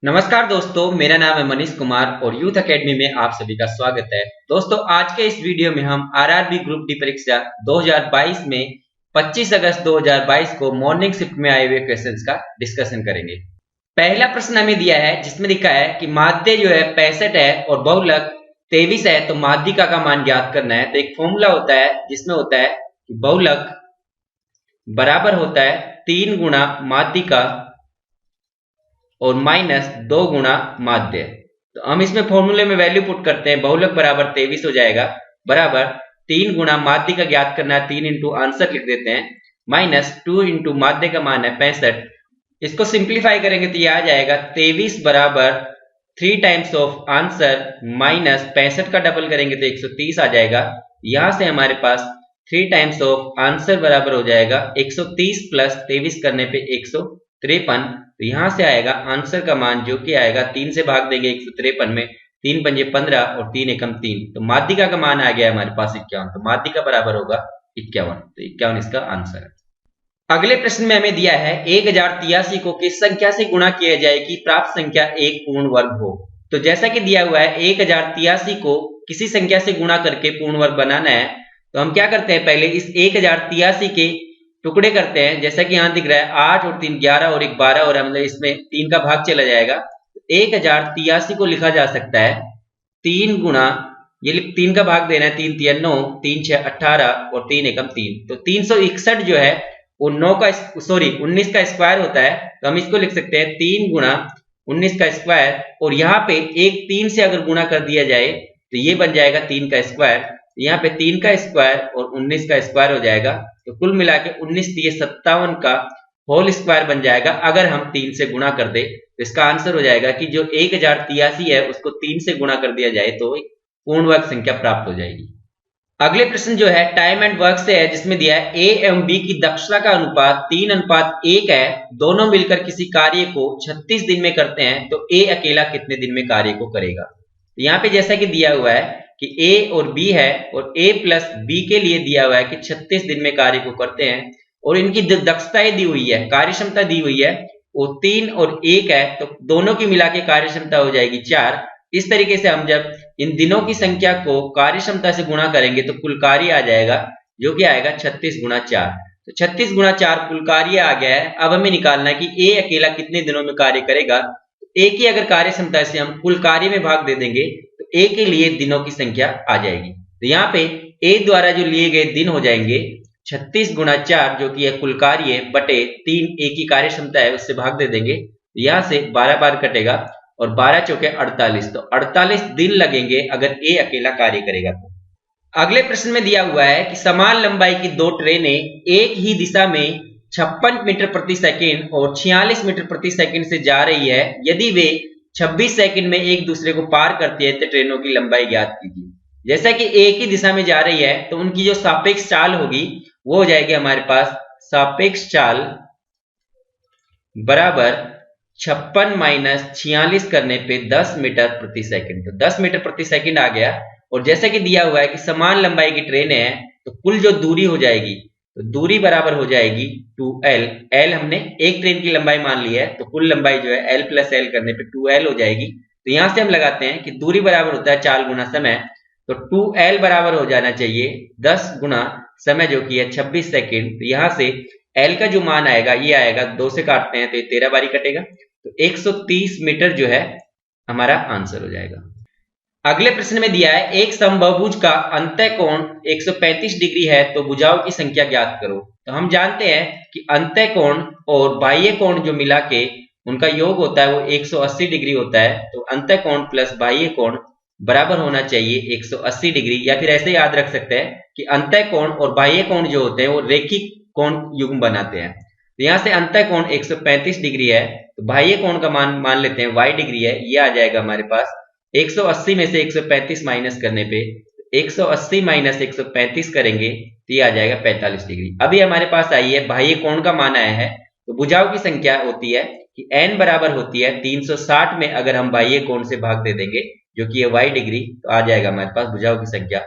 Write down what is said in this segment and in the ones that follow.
नमस्कार दोस्तों, मेरा नाम है मनीष कुमार और यूथ एकेडमी में आप सभी का स्वागत है। दोस्तों, आज के इस वीडियो में हम आरआरबी ग्रुप डी परीक्षा 2022 में 25 अगस्त 2022 को मॉर्निंग शिफ्ट में आए हुए क्वेश्चंस का डिस्कशन करेंगे। पहला प्रश्न हमें दिया है जिसमें लिखा है कि माध्य जो है 65 है और बहुलक 23 है, तो माध्यिका का मान ज्ञात करना है। तो एक फॉर्मूला होता है जिसमें होता है कि बहुलक बराबर होता है 3 गुणा माध्यिका और माइनस 2 गुणा माध्य। तो हम इसमें फॉर्मूले में वैल्यू पुट करते हैं। बहुलक बराबर 23 हो जाएगा, बराबर 3 गुणा माध्य का ज्ञात करना है, 3 इंटू आंसर लिख देते हैं, माइनस 2 इंटू माध्य का मान है 65। इसको सिंप्लीफाई करेंगे तो ये आ जाएगा 23 बराबर 3 टाइम्स ऑफ आंसर माइनस 65 का डबल करेंगे तो 130 आ जाएगा। यहां से हमारे पास 3 टाइम्स ऑफ आंसर बराबर हो जाएगा 130 प्लस 23 करने पे 153। तो यहां से आएगा आंसर का मान जो कि आएगा 3 से भाग देंगे 153 में, 3 पंजे 15 और 3 एकम 3, तो माध्यिका का मान आ गया हमारे पास 51। तो माध्यिका बराबर होगा 51। तो 51 इसका आंसर है। अगले प्रश्न में हमें दिया है 1083 को किस संख्या से गुणा किया जाए कि प्राप्त संख्या एक पूर्ण वर्ग हो। तो जैसा कि दिया हुआ है 1083 को किसी संख्या से गुणा करके पूर्ण वर्ग बनाना है, तो हम क्या करते हैं, पहले इस 1083 के टुकड़े करते हैं। जैसा कि यहां दिख रहा है 8 और 3 11 और 1 12 और मतलब इसमें 3 का भाग चला जाएगा। 1083 को लिखा जा सकता है 3 गुणा, ये 3 का भाग देना है, 3 3 9, 3 6 18 और 3 एकम 3। तो 361 जो है वो 19 का स्क्वायर होता है। तो हम इसको लिख सकते हैं 3 गुणा 19 का स्क्वायर, और यहाँ पे एक 3 से अगर गुणा कर दिया जाए तो ये बन जाएगा 3 का स्क्वायर। यहाँ पे 3 का स्क्वायर और 19 का स्क्वायर हो जाएगा, तो कुल मिला के 19 3 57 का होल स्क्वायर बन जाएगा। अगर हम 3 से गुणा कर दे तो इसका आंसर हो जाएगा कि जो 1083 है उसको 3 से गुणा कर दिया जाए तो पूर्ण वर्ग संख्या प्राप्त हो जाएगी। अगले प्रश्न जो है टाइम एंड वर्क से है, जिसमें दिया है ए एवं बी की दक्षता का अनुपात 3:1 है, दोनों मिलकर किसी कार्य को 36 दिन में करते हैं, तो ए अकेला कितने दिन में कार्य को करेगा। तो यहाँ पे जैसा कि दिया हुआ है कि ए और बी है और ए प्लस बी के लिए दिया हुआ है कि 36 दिन में कार्य को करते हैं, और इनकी दक्षताएं दी हुई है, कार्य क्षमता दी हुई है वो 3 और 1 है, तो दोनों की मिला के कार्य क्षमता हो जाएगी 4। इस तरीके से हम जब इन दिनों की संख्या को कार्य क्षमता से गुणा करेंगे तो कुल कार्य आ जाएगा जो कि आएगा 36 गुणा 4। तो 36 गुणा 4 कुल कार्य आ गया है। अब हमें निकालना है कि ए अकेला कितने दिनों में कार्य करेगा। ए की अगर कार्य क्षमता से हम कुल कार्य में भाग दे देंगे तो ए के लिए दिनों की संख्या आ जाएगी। तो यहाँ पे ए द्वारा जो लिए गए दिन हो जाएंगे 36 गुणा 4 जो कि है कुल कार्य बटे 3 ए की कार्य क्षमता है उससे भाग दे देंगे। तो यहाँ से 12 बार कटेगा और 12 चौके 48, तो 48 दिन लगेंगे अगर ए अकेला कार्य करेगा तो। अगले प्रश्न में दिया हुआ है कि समान लंबाई की दो ट्रेनें एक ही दिशा में 56 मीटर प्रति सेकंड और 46 मीटर प्रति सेकंड से जा रही है। यदि वे 26 सेकंड में एक दूसरे को पार करती है तो ट्रेनों की लंबाई ज्ञात कीजिए। जैसा कि एक ही दिशा में जा रही है तो उनकी जो सापेक्ष चाल होगी वो हो जाएगी हमारे पास सापेक्ष चाल बराबर 56 माइनस 46 करने पे 10 मीटर प्रति सेकंड। तो 10 मीटर प्रति सेकंड आ गया। और जैसा कि दिया हुआ है कि समान लंबाई की ट्रेन है तो कुल जो दूरी हो जाएगी, तो दूरी बराबर हो जाएगी 2l। l हमने एक ट्रेन की लंबाई मान ली है तो कुल लंबाई जो है l प्लस l करने पे 2l हो जाएगी। तो यहां से हम लगाते हैं कि दूरी बराबर होता है चाल गुना समय, तो 2l बराबर हो जाना चाहिए 10 गुना समय जो कि है 26 सेकेंड। तो यहां से l का जो मान आएगा ये आएगा, 2 से काटते हैं तो ये 13 बारी कटेगा, तो 130 मीटर जो है हमारा आंसर हो जाएगा। अगले प्रश्न में दिया है एक समबाहुभुज का अंतः कोण 135 डिग्री है तो भुजाओं की संख्या ज्ञात करो। तो हम जानते हैं कि अंतः कोण और बाह्य कोण जो मिला के उनका योग होता है वो 180 डिग्री होता है। तो अंतः कोण प्लस बाह्य कोण बराबर होना चाहिए 180 डिग्री, या फिर ऐसे याद रख सकते हैं कि अंतः कोण और बाह्य कोण जो होते हैं वो रेखिक कोण युग्म बनाते हैं। तो यहाँ से अंतः कोण 135 डिग्री है, तो बाह्य कोण का मान लेते हैं y डिग्री है, ये आ जाएगा हमारे पास 180 में से 135 माइनस करने पे 180 माइनस 135 करेंगे तो ये आ जाएगा 45 डिग्री। अभी हमारे पास आई है बाह्य कोण का मान आया है, तो भुजाओं की संख्या होती है कि n बराबर होती है 360 में अगर हम बाह्य कोण से भाग दे देंगे जो कि है y डिग्री, तो आ जाएगा हमारे पास भुजाओं की संख्या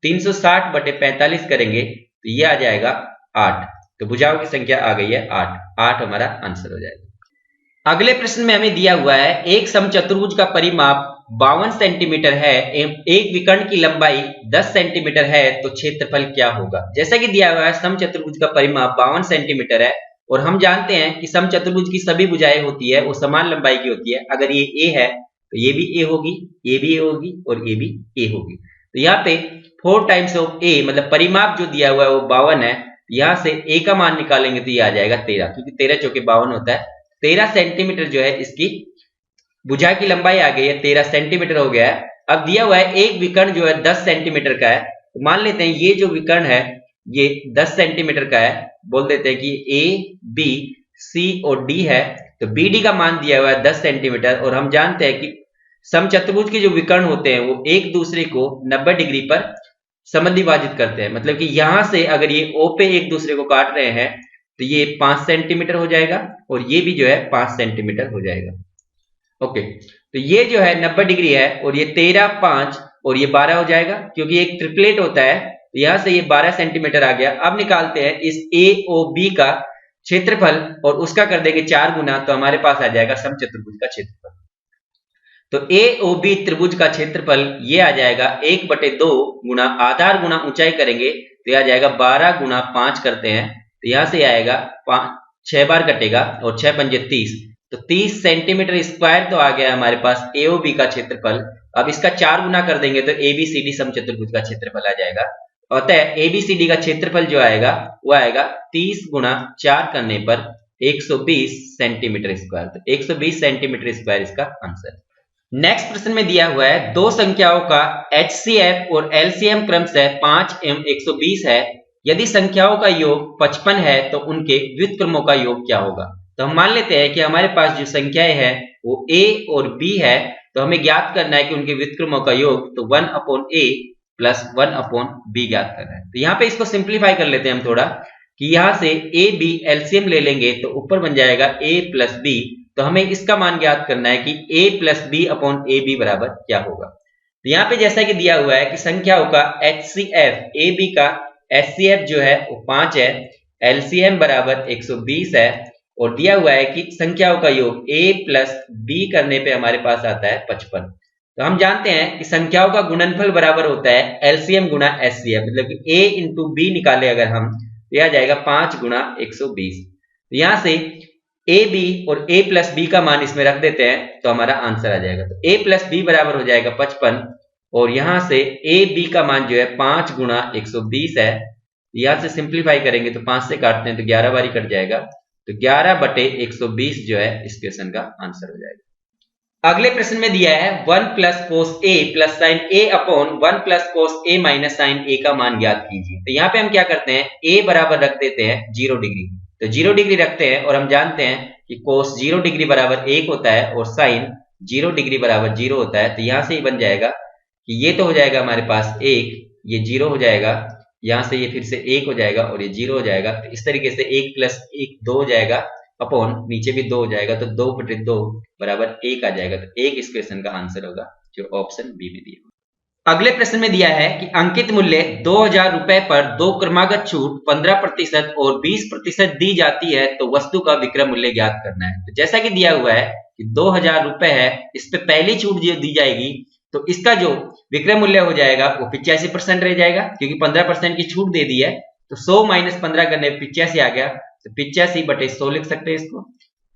360 बटे 45 करेंगे तो ये आ जाएगा 8। तो भुजाओं की संख्या आ गई है 8 हमारा आंसर हो जाएगा। अगले प्रश्न में हमें दिया हुआ है एक समचतुर्भुज का परिमाप 52 सेंटीमीटर है एवं एक विकर्ण की लंबाई 10 सेंटीमीटर है तो क्षेत्रफल क्या होगा। जैसा कि दिया हुआ है समचतुर्भुज का परिमाप 52 सेंटीमीटर है और हम जानते हैं कि समचतुर्भुज की सभी भुजाएं होती है वो समान लंबाई की होती है। अगर ये ए है तो ये भी ए होगी, ये भी ए होगी और ये भी ए होगी। तो यहाँ पे 4 टाइम्स ऑफ ए मतलब परिमाप जो दिया हुआ है वो 52 है। यहाँ से ए का मान निकालेंगे तो ये आ जाएगा 13, क्योंकि 13 चौके 52 होता है। 13 सेंटीमीटर जो है इसकी भुजा की लंबाई आ गई है, 13 सेंटीमीटर हो गया है। अब दिया हुआ है एक विकर्ण जो है 10 सेंटीमीटर का है, तो मान लेते हैं ये जो विकर्ण है ये 10 सेंटीमीटर का है। बोल देते हैं कि ए बी सी और डी है, तो बी डी का मान दिया हुआ है 10 सेंटीमीटर और हम जानते हैं कि समचतुर्भुज के जो विकर्ण होते हैं वो एक दूसरे को 90 डिग्री पर समद्विभाजित करते हैं। मतलब कि यहां से अगर ये ओ पे एक दूसरे को काट रहे हैं तो ये 5 सेंटीमीटर हो जाएगा और ये भी जो है 5 सेंटीमीटर हो जाएगा। ओके, तो ये जो है 90 डिग्री है और ये 13, 5 और ये 12 हो जाएगा, क्योंकि एक ट्रिपलेट होता है। तो यहां से ये 12 सेंटीमीटर आ गया। अब निकालते हैं इस ए ओ बी का क्षेत्रफल और उसका कर देंगे 4 गुना, तो हमारे पास आ जाएगा समचतुर्भुज का क्षेत्रफल। तो ए ओ बी त्रिभुज का क्षेत्रफल ये आ जाएगा 1/2 गुना आधार गुना ऊंचाई करेंगे तो ये आ जाएगा 12 गुना 5 करते हैं तो यहां से आएगा 6 बार कटेगा और 6 पंजे 30, तो 30 सेंटीमीटर स्क्वायर तो आ गया हमारे पास एओबी का क्षेत्रफल। अब इसका 4 गुना कर देंगे तो एबीसीडी समचतुर्भुज का क्षेत्रफल आ जाएगा। अतः एबीसीडी का क्षेत्रफल जो आएगा वो आएगा 30 गुना 4 करने पर 120 सेंटीमीटर स्क्वायर। तो 120 सेंटीमीटर स्क्वायर इसका आंसर। नेक्स्ट प्रश्न में दिया हुआ है दो संख्याओं का HCF और LCM क्रमशः 5 एवं 120 है। यदि संख्याओं का योग 55 है तो उनके व्युत्क्रमों का योग क्या होगा। तो हम मान लेते हैं कि हमारे पास जो संख्याएं हैं वो A और B है, तो हमें ज्ञात करना है कि उनके व्युत्क्रमों का योग, तो 1/A प्लस 1/B ज्ञात करना है। तो यहाँ पे इसको सिंप्लीफाई कर लेते हैं हम थोड़ा, कि यहाँ से AB LCM ले लेंगे तो ऊपर बन जाएगा A प्लस B। तो हमें इसका मान ज्ञात करना है कि a plus B upon A B बराबर क्या होगा। तो यहाँ पे जैसा कि दिया हुआ है कि संख्याओं का HCF ए बी का HCF जो है वो 5 है, LCM बराबर 120 है और दिया हुआ है कि संख्याओं का योग a प्लस बी करने पे हमारे पास आता है 55। तो हम जानते हैं कि संख्याओं का गुणनफल बराबर होता है LCM गुना HCF, मतलब कि a इंटू बी निकाले अगर हम तो यह आ जाएगा 5 गुना 120। तो यहाँ से ए बी और ए प्लस बी का मान इसमें रख देते हैं तो हमारा आंसर आ जाएगा। तो ए प्लस बी बराबर हो जाएगा 55 और यहां से ए बी का मान जो है 5 गुना 120 है। यहां से सिंप्लीफाई करेंगे तो 5 से काटते हैं तो 11 बारी कट जाएगा, तो 11/120 जो है इस क्वेश्चन का आंसर हो जाएगा। अगले प्रश्न में दिया है 1 प्लस कोस ए प्लस साइन ए अपॉन 1 प्लस कोस ए माइनस साइन ए का मान ज्ञात कीजिए। तो यहाँ पे हम क्या करते हैं, ए बराबर रख देते हैं 0 डिग्री, तो 0 डिग्री रखते हैं और हम जानते हैं कि कोस 0 डिग्री बराबर 1 होता है और साइन 0 डिग्री बराबर 0 होता है। तो यहां से ही बन जाएगा कि ये तो हो जाएगा हमारे पास 1, ये 0 हो जाएगा, यहां से ये फिर से 1 हो जाएगा और ये 0 हो जाएगा। तो इस तरीके से 1 प्लस 1 2 हो जाएगा अपॉन नीचे भी 2 हो जाएगा, तो 2/2 बराबर 1 आ जाएगा। तो 1 इस क्वेश्चन का आंसर होगा जो ऑप्शन बी में दिया। अगले प्रश्न में दिया है कि अंकित मूल्य 2000 रुपए पर 2 क्रमागत छूट 15% और 20% दी जाती है तो वस्तु का विक्रय मूल्य ज्ञात करना है। तो जैसा कि दिया हुआ है कि 2000 रुपए है, इस पे पहली छूट जो दी जाएगी तो इसका जो विक्रय मूल्य हो जाएगा वो 85% रह जाएगा, क्योंकि 15% की छूट दे दी है। तो 100 माइनस 15 करने 85 आ गया, तो 85/100 लिख सकते हैं इसको।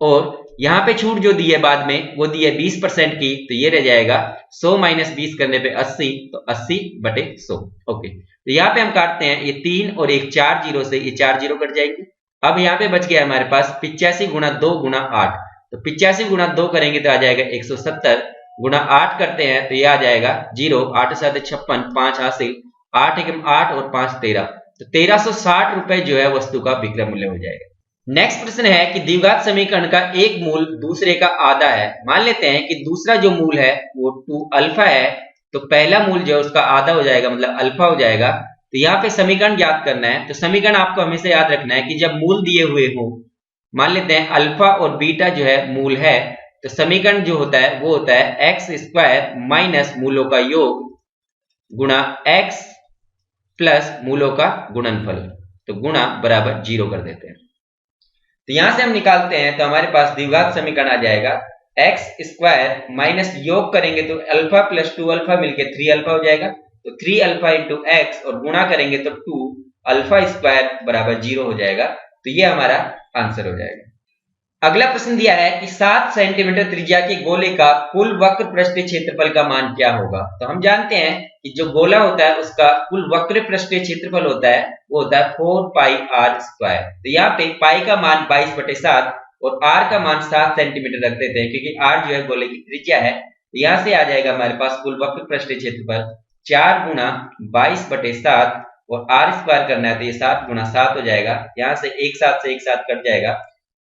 और यहाँ पे छूट जो दी है बाद में वो दी है 20% की, तो ये रह जाएगा 100 माइनस 20 करने पे 80, तो 80/100। ओके, तो यहाँ पे हम काटते हैं ये 3 और एक 4 जीरो से ये 4 जीरो कट जाएंगे। अब यहाँ पे बच गया हमारे पास 85 गुना 2 गुना 8, तो 85 गुना 2 करेंगे तो आ जाएगा 170 गुना 8 करते हैं तो ये आ जाएगा 0, 8 7 56, 5 हासिल, 8 1 8 और 5 13, तो 1360 रुपए जो है वस्तु का विक्रय मूल्य हो जाएगा। नेक्स्ट प्रश्न है कि द्विघात समीकरण का एक मूल दूसरे का आधा है। मान लेते हैं कि दूसरा जो मूल है वो 2 अल्फा है, तो पहला मूल जो है उसका आधा हो जाएगा, मतलब अल्फा हो जाएगा। तो यहाँ पे समीकरण ज्ञात करना है। तो समीकरण आपको हमेशा याद रखना है कि जब मूल दिए हुए हो, मान लेते हैं अल्फा और बीटा जो है मूल है, तो समीकरण जो होता है वो होता है x² माइनस मूलों का योग गुणा x प्लस मूलों का गुणनफल, तो गुणा बराबर 0 कर देते हैं। तो यहां से हम निकालते हैं तो हमारे पास द्विघात समीकरण आ जाएगा एक्स स्क्वायर माइनस योग करेंगे तो अल्फा प्लस 2 अल्फा मिलके 3 अल्फा हो जाएगा, तो 3 अल्फा इंटू एक्स और गुणा करेंगे तो 2 अल्फा स्क्वायर बराबर 0 हो जाएगा। तो ये हमारा आंसर हो जाएगा। अगला प्रश्न दिया है कि 7 सेंटीमीटर त्रिज्या के गोले का कुल वक्र पृष्ठीय क्षेत्रफल का मान क्या होगा। तो हम जानते हैं कि जो गोला होता है उसका कुल वक्र पृष्ठीय क्षेत्रफल होता है वो होता है 4 पाई आर स्क्वायर। तो यहाँ पे पाई का मान 22/7 और आर का मान 7 सेंटीमीटर रख देते हैं क्योंकि आर जो है गोले की त्रिज्या है। तो यहाँ से आ जाएगा हमारे पास कुल वक्र पृष्ठीय क्षेत्रफल 4 गुना 22/7 और आर स्क्वायर करना है तो ये 7 गुना 7 हो जाएगा। यहाँ से एक साथ कट जाएगा,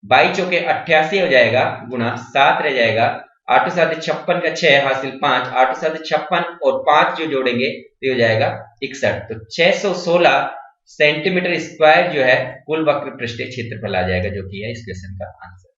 22 चौके 88 हो जाएगा गुना 7 रह जाएगा, 8 7 56 का 6 हासिल 5, 8 7 56 और 5 जो जोड़ेंगे तो हो जाएगा 61। तो 616 सेंटीमीटर स्क्वायर जो है कुल वक्र पृष्ठीय क्षेत्रफल आ जाएगा, जो कि है इस क्वेश्चन का आंसर।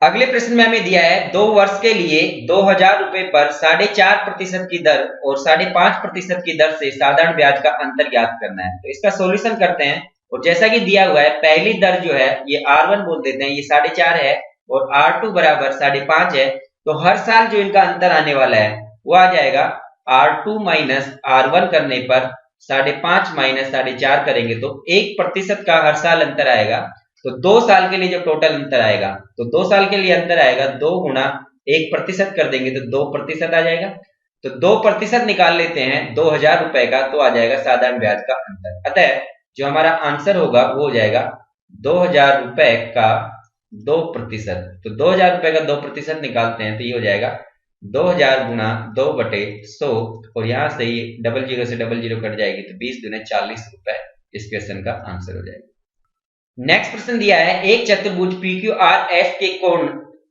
अगले प्रश्न में हमें दिया है 2 वर्ष के लिए 2000 रुपए पर 4.5% की दर और 5.5% की दर से साधारण ब्याज का अंतर ज्ञात करना है। तो इसका सॉल्यूशन करते हैं और जैसा कि दिया हुआ है पहली दर जो है ये R1 बोल देते हैं, ये 4.5 है और R2 बराबर 5.5 है। तो हर साल जो इनका अंतर आने वाला है वो आ जाएगा R2 माइनस R1 करने पर 5.5 माइनस 4.5 करेंगे तो 1% का हर साल अंतर आएगा। तो 2 साल के लिए जो टोटल अंतर आएगा तो 2 साल के लिए अंतर आएगा 2 गुना 1% कर देंगे तो 2% आ जाएगा। तो 2% निकाल लेते हैं 2000 रुपए का तो आ जाएगा साधारण ब्याज का अंतर। अतः जो हमारा आंसर होगा वो हो जाएगा 2000 रुपए का 2%। तो 2000 रुपए का 2% निकालते हैं तो ये हो जाएगा 2000 गुना 2/100 और यहां से ये 00 से 00 कट जाएगी तो 20 दूने 40 रुपए इस क्वेश्चन का आंसर हो जाएगा। नेक्स्ट प्रश्न दिया है एक चतुर्भुज PQRS के कोण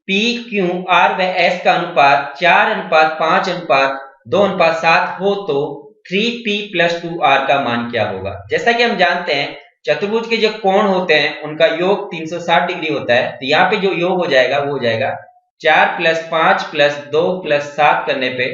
PQR व S का अनुपात 4:5:2:7 हो तो 3P + 2R का मान क्या होगा। जैसा कि हम जानते हैं चतुर्भुज के जो कोण होते हैं उनका योग 360 डिग्री होता है। तो यहाँ पे जो योग हो जाएगा वो हो जाएगा 4 + 5 + 2 + 7 करने पे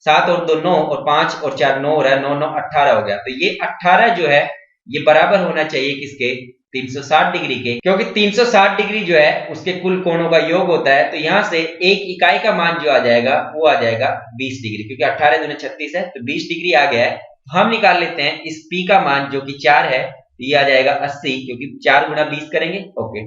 7 और 2 9 और 5 और 4 9 हो रहा है, 9 9 18 हो गया। तो ये 18 जो है ये बराबर होना चाहिए किसके 360 डिग्री के, क्योंकि 360 डिग्री जो है उसके कुल कोणों का योग होता है। तो यहां से एक इकाई का मान जो आ जाएगा वो आ जाएगा 20 डिग्री, क्योंकि 18 दूने 36 है तो 20 डिग्री आ गया है। तो हम निकाल लेते हैं इस P का मान जो कि 4 है, ये आ जाएगा 80 क्योंकि 4 गुना 20 करेंगे। ओके,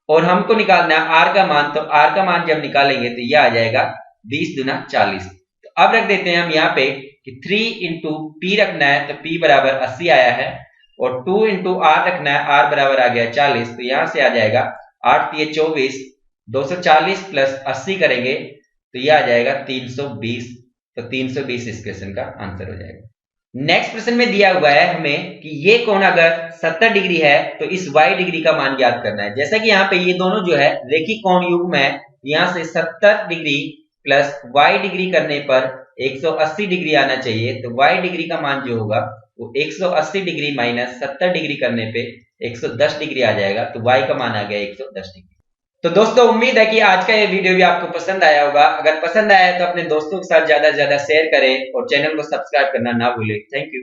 और हमको निकालना है R का मान, तो R का मान जब निकालेंगे तो यह आ जाएगा 20 दूना 40। तो अब रख देते हैं हम यहाँ पे कि 3 इंटू P रखना है तो P बराबर 80 आया है और 2 इंटू R रखना है, R बराबर आ गया 40। तो यहां से आ जाएगा 8 × 24 240 + 80 करेंगे तो यह आ जाएगा 320। तो 320 इस क्वेश्चन का आंसर हो जाएगा। नेक्स्ट प्रश्न में दिया हुआ है हमें कि ये कोण अगर 70 डिग्री है तो इस y डिग्री का मान ज्ञात करना है। जैसा कि यहाँ पे ये दोनों जो है रेखी कोण युग्म है, यहाँ से 70 डिग्री प्लस y डिग्री करने पर 180 डिग्री आना चाहिए। तो y डिग्री का मान जो होगा वो 180 डिग्री माइनस 70 डिग्री करने पे 110 डिग्री आ जाएगा। तो y का मान आ गया 110 डिग्री। तो दोस्तों उम्मीद है कि आज का ये वीडियो भी आपको पसंद आया होगा। अगर पसंद आया है तो अपने दोस्तों के साथ ज्यादा से ज्यादा शेयर करें और चैनल को सब्सक्राइब करना ना भूलें। Thank you.